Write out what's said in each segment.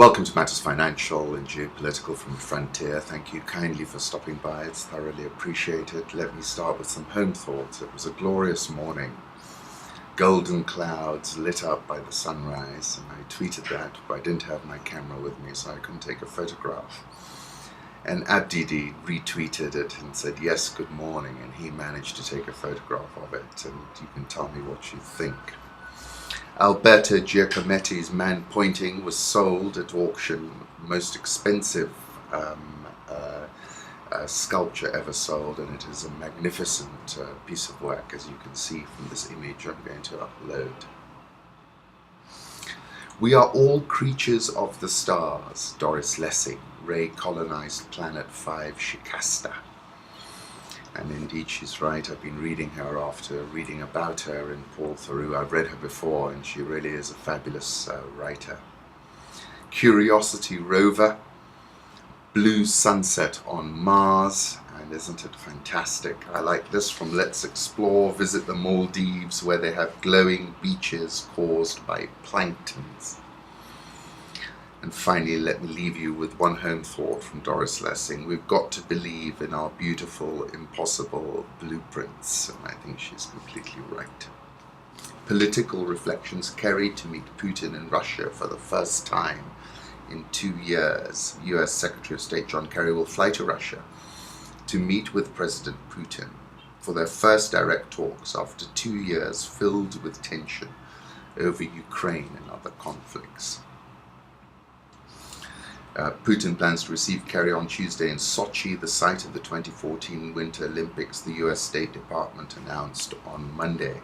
Welcome to Matters Financial and Geopolitical from the Frontier. Thank you kindly for stopping by. It's thoroughly appreciated. Let me start with some home thoughts. It was a glorious morning. Golden clouds lit up by the sunrise, and I tweeted that, but I didn't have my camera with me, so I couldn't take a photograph. And Abdidi retweeted it and said, yes, good morning, and he managed to take a photograph of it, and you can tell me what you think. Alberto Giacometti's Man Pointing was sold at auction, most expensive sculpture ever sold, and it is a magnificent piece of work, as you can see from this image I'm going to upload. We are all creatures of the stars, Doris Lessing, Ray colonized Planet 5 Shikasta. And indeed she's right. I've been reading her after reading about her in Paul Theroux. I've read her before and she really is a fabulous writer. Curiosity rover, blue sunset on Mars, and isn't it fantastic? I like this from Let's Explore. Visit the Maldives where they have glowing beaches caused by planktons. And finally, let me leave you with one home thought from Doris Lessing. We've got to believe in our beautiful, impossible blueprints, and I think she's completely right. Political reflections. Kerry to meet Putin in Russia for the first time in 2 years. US Secretary of State John Kerry will fly to Russia to meet with President Putin for their first direct talks after 2 years filled with tension over Ukraine and other conflicts. Putin plans to receive Kerry on Tuesday in Sochi, the site of the 2014 Winter Olympics, the US State Department announced on Monday.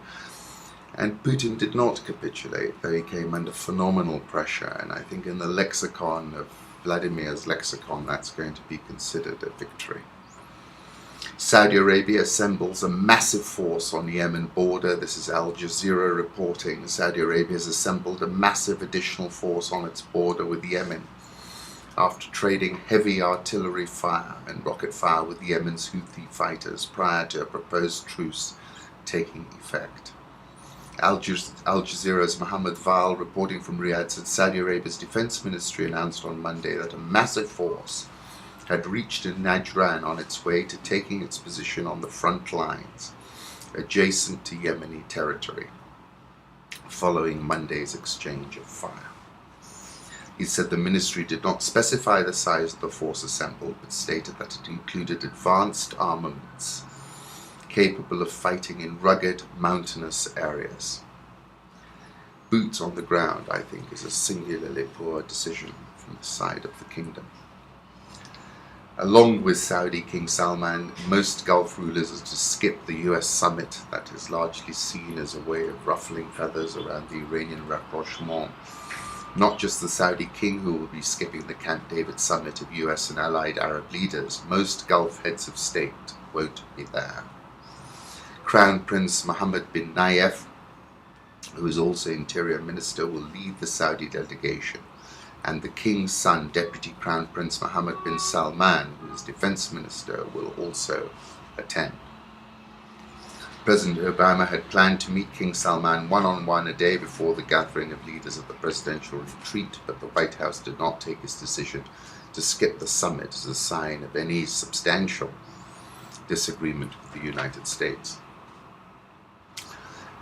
And Putin did not capitulate, though he came under phenomenal pressure, and I think in the lexicon of Vladimir's lexicon that's going to be considered a victory. Saudi Arabia assembles a massive force on the Yemen border. This is Al Jazeera reporting. Saudi Arabia has assembled a massive additional force on its border with Yemen, after trading heavy artillery fire and rocket fire with Yemen's Houthi fighters prior to a proposed truce taking effect. Al Jazeera's Mohammed Val, reporting from Riyadh, said Saudi Arabia's defense ministry announced on Monday that a massive force had reached in Najran on its way to taking its position on the front lines adjacent to Yemeni territory, following Monday's exchange of fire. He said the ministry did not specify the size of the force assembled, but stated that it included advanced armaments capable of fighting in rugged, mountainous areas. Boots on the ground, I think, is a singularly poor decision from the side of the kingdom. Along with Saudi King Salman, most Gulf rulers are to skip the US summit that is largely seen as a way of ruffling feathers around the Iranian rapprochement. Not just the Saudi king who will be skipping the Camp David summit of US and allied Arab leaders, most Gulf heads of state won't be there. Crown Prince Mohammed bin Nayef, who is also Interior Minister, will lead the Saudi delegation, and the king's son, Deputy Crown Prince Mohammed bin Salman, who is Defense Minister, will also attend. President Obama had planned to meet King Salman one-on-one a day before the gathering of leaders at the presidential retreat, but the White House did not take its decision to skip the summit as a sign of any substantial disagreement with the United States.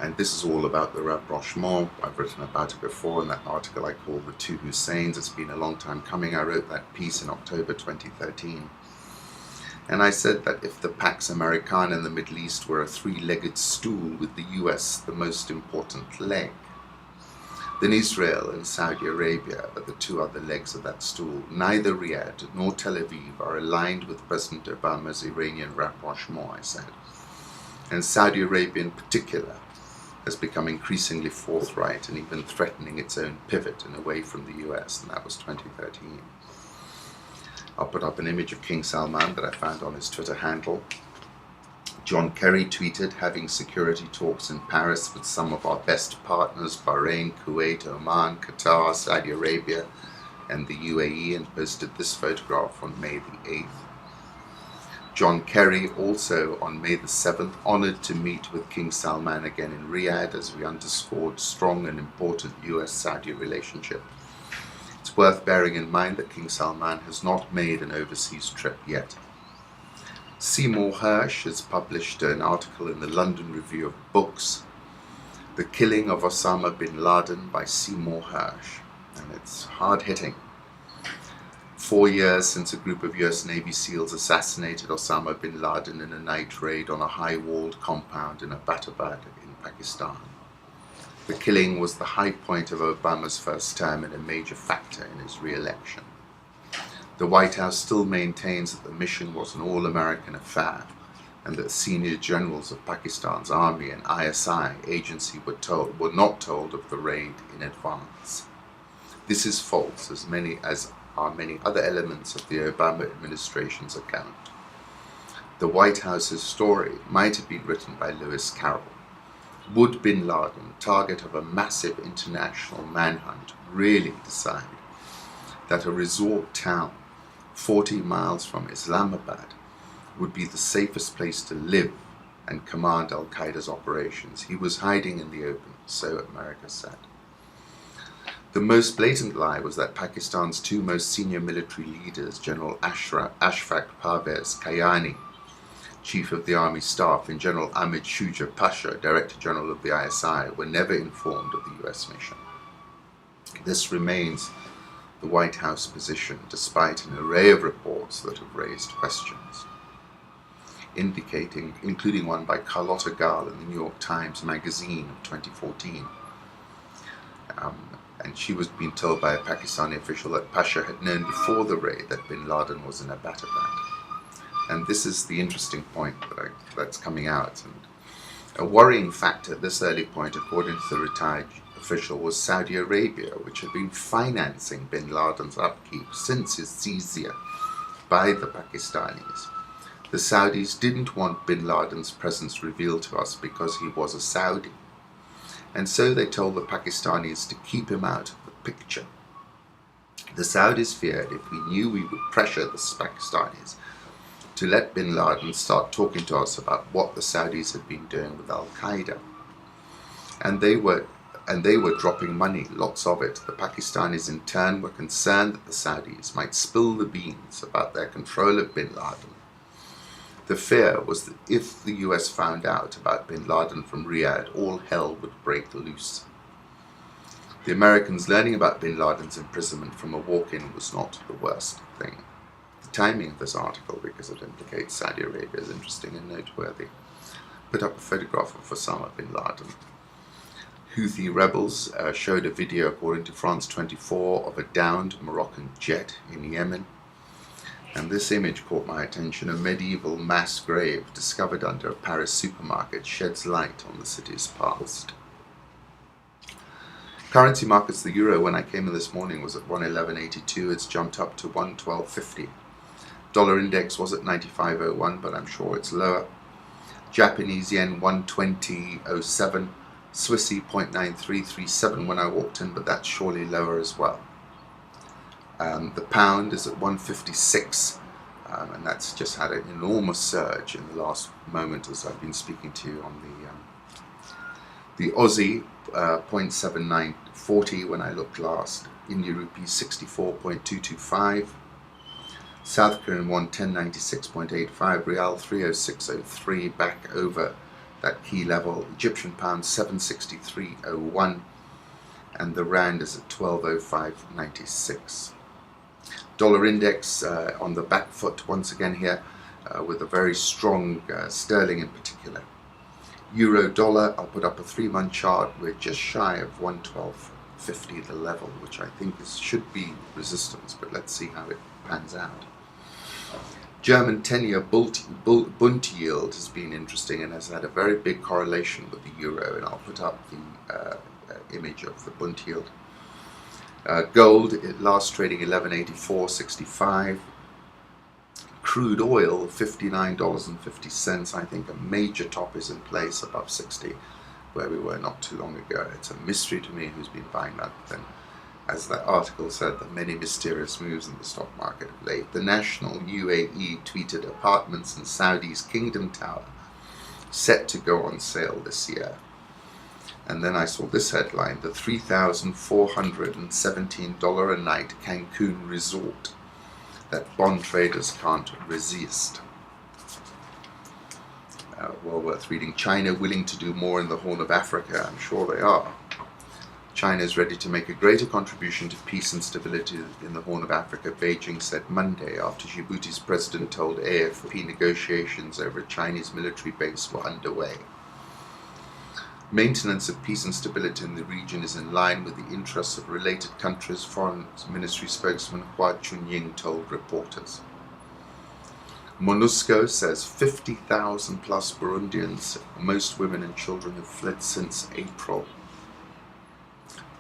And this is all about the rapprochement. I've written about it before in that article I called The Two Husseins. It's been a long time coming. I wrote that piece in October 2013. And I said that if the Pax Americana in the Middle East were a three-legged stool with the US the most important leg, then Israel and Saudi Arabia are the two other legs of that stool. Neither Riyadh nor Tel Aviv are aligned with President Obama's Iranian rapprochement, I said. And Saudi Arabia in particular has become increasingly forthright and even threatening its own pivot and away from the US, and that was 2013. I'll put up an image of King Salman that I found on his Twitter handle. John Kerry tweeted, having security talks in Paris with some of our best partners, Bahrain, Kuwait, Oman, Qatar, Saudi Arabia, and the UAE, and posted this photograph on May the 8th. John Kerry also on May the 7th honored to meet with King Salman again in Riyadh as we underscored strong and important US-Saudi relationship. It's It's worth bearing in mind that King Salman has not made an overseas trip yet. Seymour Hersh has published an article in the London Review of Books, The Killing of Osama bin Laden by Seymour Hersh, and it's hard-hitting. 4 years since a group of US Navy SEALs assassinated Osama bin Laden in a night raid on a high-walled compound in Abbottabad in Pakistan. The killing was the high point of Obama's first term and a major factor in his re-election. The White House still maintains that the mission was an all-American affair and that senior generals of Pakistan's army and ISI agency were not told of the raid in advance. This is false, as are many other elements of the Obama administration's account. The White House's story might have been written by Lewis Carroll. Would bin Laden, target of a massive international manhunt, really decide that a resort town 40 miles from Islamabad would be the safest place to live and command al-Qaeda's operations? He was hiding in the open, so America said. The most blatant lie was that Pakistan's two most senior military leaders, General Ashfaq Parvez Kayani, Chief of the Army Staff, and General Ahmed Shuja Pasha, Director General of the ISI, were never informed of the US mission. This remains the White House position, despite an array of reports that have raised questions, including one by Carlotta Gall in the New York Times Magazine of 2014. And she was being told by a Pakistani official that Pasha had known before the raid that bin Laden was in Abbottabad. And this is the interesting point that's coming out. And a worrying factor at this early point, according to the retired official, was Saudi Arabia, which had been financing bin Laden's upkeep since his seizure by the Pakistanis. The Saudis didn't want bin Laden's presence revealed to us because he was a Saudi. And so they told the Pakistanis to keep him out of the picture. The Saudis feared if we knew we would pressure the Pakistanis to let bin Laden start talking to us about what the Saudis had been doing with al-Qaeda. And they were dropping money, lots of it. The Pakistanis in turn were concerned that the Saudis might spill the beans about their control of bin Laden. The fear was that if the US found out about bin Laden from Riyadh, all hell would break loose. The Americans learning about bin Laden's imprisonment from a walk-in was not the worst thing. The timing of this article, because it implicates Saudi Arabia, is interesting and noteworthy. Put up a photograph of Osama bin Laden. Houthi rebels showed a video, according to France 24, of a downed Moroccan jet in Yemen. And this image caught my attention. A medieval mass grave discovered under a Paris supermarket sheds light on the city's past. Currency markets, the euro, when I came in this morning, was at 111.82. It's jumped up to 112.50. Dollar index was at 95.01, but I'm sure it's lower. Japanese yen 120.07. Swissy 0.9337 when I walked in, but that's surely lower as well. The pound is at 156, and that's just had an enormous surge in the last moment as I've been speaking to you on the Aussie 0.7940 when I looked last. Indian rupee 64.225. South Korean won 1096.85. Rial 306.03, back over that key level. Egyptian pound 763.01, and the rand is at 12.0596. Dollar index on the back foot once again here, with a very strong sterling in particular. Euro dollar, I'll put up a 3-month chart. We're just shy of 112.50, the level, which I think should be resistance, but let's see how it pans out. German 10-year Bund yield has been interesting and has had a very big correlation with the euro, and I'll put up the image of the Bund yield. Gold, last trading 1184.65. Crude oil, $59.50. I think a major top is in place above 60, where we were not too long ago. It's a mystery to me who's been buying that. Then, as that article said, the many mysterious moves in the stock market of late. The National UAE tweeted apartments in Saudi's Kingdom Tower set to go on sale this year. And then I saw this headline, the $3,417 a night Cancun resort that bond traders can't resist. Well worth reading. China willing to do more in the Horn of Africa. I'm sure they are. China is ready to make a greater contribution to peace and stability in the Horn of Africa, Beijing said Monday, after Djibouti's president told AFP negotiations over a Chinese military base were underway. Maintenance of peace and stability in the region is in line with the interests of related countries, Foreign Ministry spokesman Hua Chunying told reporters. MONUSCO says 50,000 plus Burundians, most women and children, have fled since April.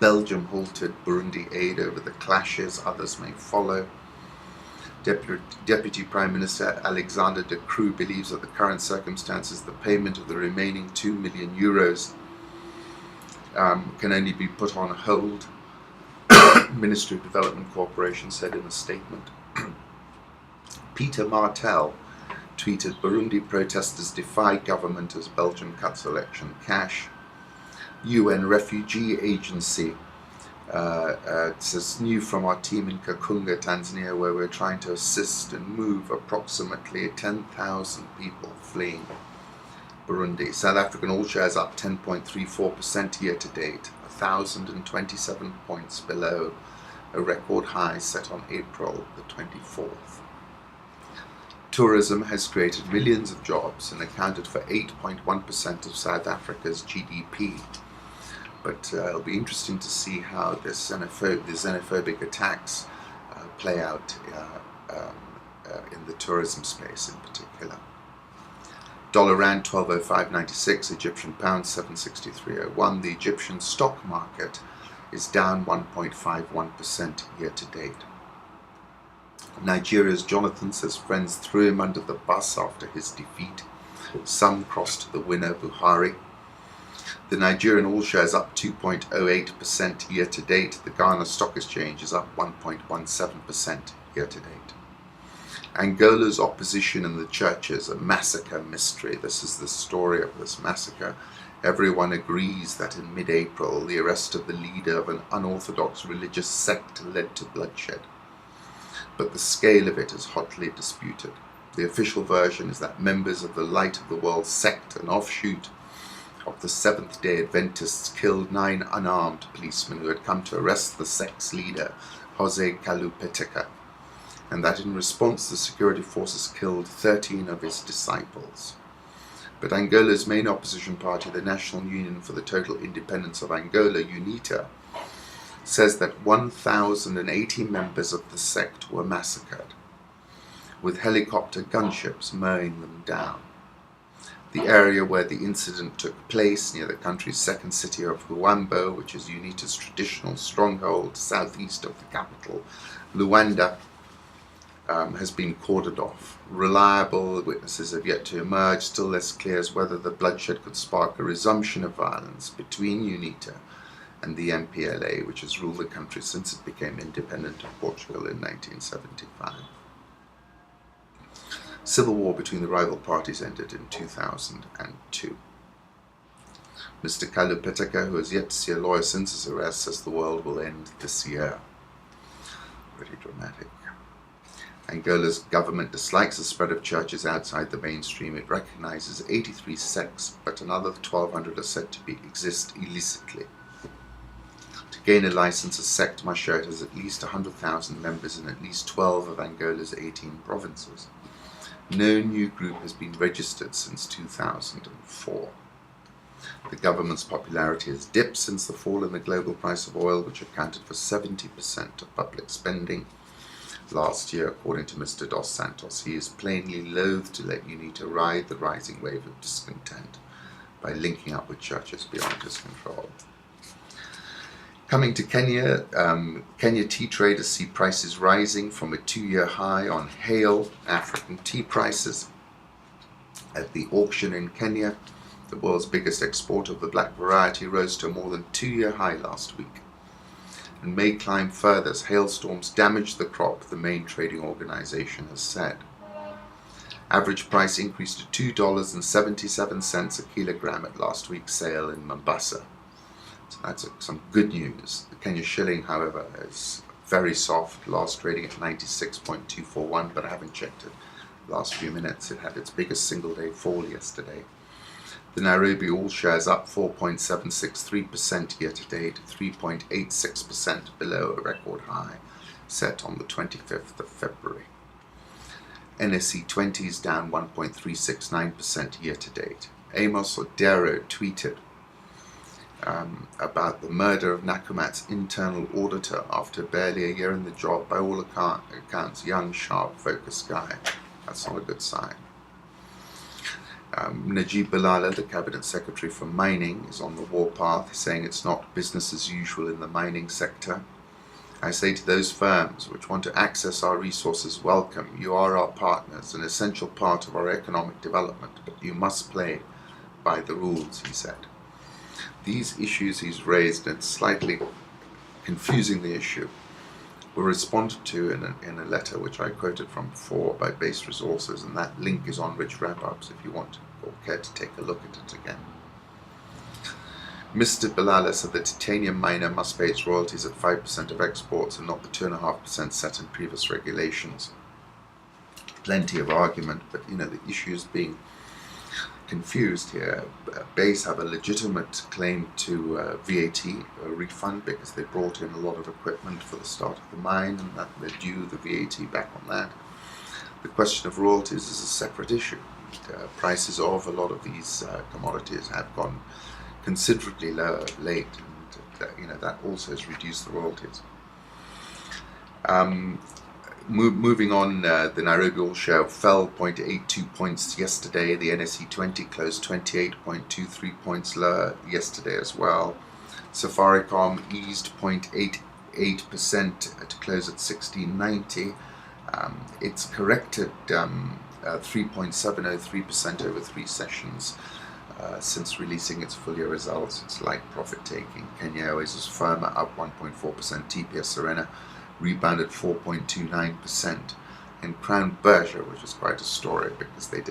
Belgium halted Burundi aid over the clashes, others may follow. Deputy Prime Minister Alexander De Croo believes that the current circumstances, the payment of the remaining €2 million can only be put on hold, Ministry of Development Cooperation said in a statement. Peter Martel tweeted, Burundi protesters defy government as Belgium cuts election cash. UN Refugee Agency says, new from our team in Kakunga, Tanzania, where we're trying to assist and move approximately 10,000 people fleeing Burundi. South African all shares up 10.34% year to date, 1,027 points below a record high set on April the 24th. Tourism has created millions of jobs and accounted for 8.1% of South Africa's GDP. But it'll be interesting to see how the xenophobic attacks play out in the tourism space in particular. Dollar rand 12.0596, Egyptian pound 763.01. The Egyptian stock market is down 1.51% year to date. Nigeria's Jonathan says friends threw him under the bus after his defeat. Some crossed the winner, Buhari. The Nigerian all shares up 2.08% year to date. The Ghana Stock Exchange is up 1.17% year to date. Angola's opposition in the churches, a massacre mystery. This is the story of this massacre. Everyone agrees that in mid-April, the arrest of the leader of an unorthodox religious sect led to bloodshed. But the scale of it is hotly disputed. The official version is that members of the Light of the World sect, an offshoot of the Seventh-day Adventists, killed 9 unarmed policemen who had come to arrest the sect's leader, Jose Calupeteka, and that in response the security forces killed 13 of his disciples. But Angola's main opposition party, the National Union for the Total Independence of Angola, UNITA, says that 1,080 members of the sect were massacred, with helicopter gunships mowing them down. The area where the incident took place, near the country's second city of Huambo, which is UNITA's traditional stronghold southeast of the capital, Luanda, has been cordoned off. Reliable witnesses have yet to emerge. Still less clear as whether the bloodshed could spark a resumption of violence between UNITA and the MPLA, which has ruled the country since it became independent of Portugal in 1975. Civil war between the rival parties ended in 2002. Mr. Calupeteka, who has yet to see a lawyer since his arrest, says the world will end this year. Very dramatic. Angola's government dislikes the spread of churches outside the mainstream. It recognizes 83 sects, but another 1,200 are said to exist illicitly. To gain a license, a sect must show it has at least 100,000 members in at least 12 of Angola's 18 provinces. No new group has been registered since 2004. The government's popularity has dipped since the fall in the global price of oil, which accounted for 70% of public spending last year, according to Mr. Dos Santos. He is plainly loath to let UNITA ride the rising wave of discontent by linking up with churches beyond his control. Coming to Kenya, Kenya tea traders see prices rising from a 2-year high on Hale African tea prices. At the auction in Kenya, the world's biggest exporter of the black variety rose to a more than 2-year high last week, and may climb further as hailstorms damaged the crop, the main trading organization has said. Average price increased to $2.77 a kilogram at last week's sale in Mombasa. That's some good news. The Kenya shilling, however, is very soft, last trading at 96.241, but I haven't checked it last few minutes. It had its biggest single day fall yesterday. The Nairobi All Shares up 4.763% year to date, 3.86% below a record high set on the 25th of February. NSE 20 is down 1.369% year to date. Amos Odero tweeted about the murder of Nakumat's internal auditor after barely a year in the job. By all accounts, young, sharp, focused guy. That's not a good sign. Najib Balala, the Cabinet Secretary for Mining, is on the warpath, saying it's not business as usual in the mining sector. I say to those firms which want to access our resources, welcome. You are our partners, an essential part of our economic development, but you must play by the rules, he said. These issues he's raised, and slightly confusing the issue, were responded to in a letter which I quoted from before by Base Resources, and that link is on Rich Wrap-Ups if you want or care to take a look at it again. Mr. Balala said the titanium miner must pay its royalties at 5% of exports and not the 2.5% set in previous regulations. Plenty of argument, but the issue is being confused here. Base have a legitimate claim to VAT refund because they brought in a lot of equipment for the start of the mine, and that they're due the VAT back on that. The question of royalties is a separate issue. Prices of a lot of these commodities have gone considerably lower late, and that also has reduced the royalties. Moving on, the Nairobi All Share fell 0.82 points yesterday. The NSE 20 closed 28.23 points lower yesterday as well. Safaricom eased 0.88% to close at 1690. It's corrected 3.703% over 3 sessions since releasing its full year results. It's like profit taking. Kenya Airways is firmer, up 1.4%. TPS Serena rebounded 4.29%, and Crown Berger, which is quite a story because they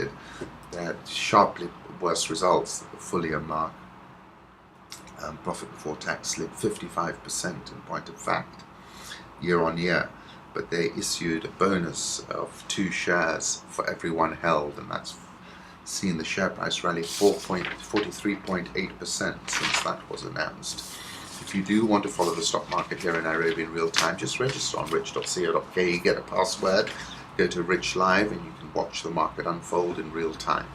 had sharply worse results at the full year mark. Profit before tax slid 55% in point of fact year on year, but they issued a bonus of 2 shares for every one held, and that's seen the share price rally 43.8% since that was announced. If you do want to follow the stock market here in Nairobi in real time, just register on rich.co.ke, get a password, go to Rich Live, and you can watch the market unfold in real time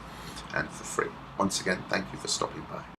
and for free. Once again, thank you for stopping by.